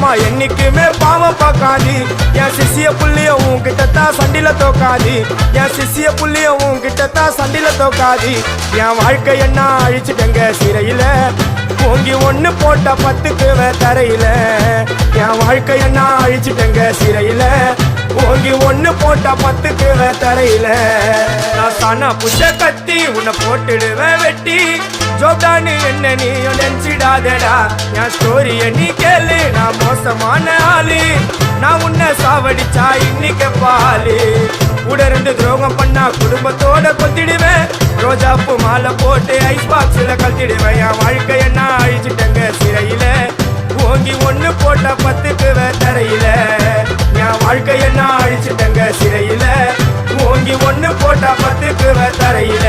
அம்மா என்னைக்குமே பாவம் பார்க்காது என் சிசிய புள்ளிய உன்கிட்டத்தான் சண்டில தோக்காது என் சிசிய புள்ளிய உன்கிட்டத்தான் சண்டில தோக்காது என் வாழ்க்கை என்ன அழிச்சிட்டங்க சிறையில ஓங்கி ஒண்ணு போட்ட 10க்கு தரையில என் வாழ்க்கை என்ன அழிச்சிட்டங்க சிறையில ஓங்கி ஒண்ணு போட்ட 10க்கு தரையில நான் தானா புஷ கத்தி உன்னை போட்டுடுவேன் வெட்டி ஜோப்டானு என்ன நீ நினைச்சிடாதடா என் ஸ்டோரிய நீ கேளு நான் மோசமான ஆளு நான் உன்னை சாவடிச்சா இன்னைக்கு பாலு உடருந்து துரோகம் பண்ணா குடும்பத்தோட கொத்திடுவேன் ரோஜாப்பு மாலை போட்டு ஐஸ் பாக்ஸ்ல கழட்டிடுவேன் என் வாழ்க்கை என்ன அழிச்சிட்டங்க சிறையில ஓங்கி ஒண்ணு போட்ட 10க்கு தரையில என் வாழ்க்கை என்ன அழிச்சிட்டங்க சிறையில ஓங்கி ஒண்ணு போட்ட 10க்கு தரையில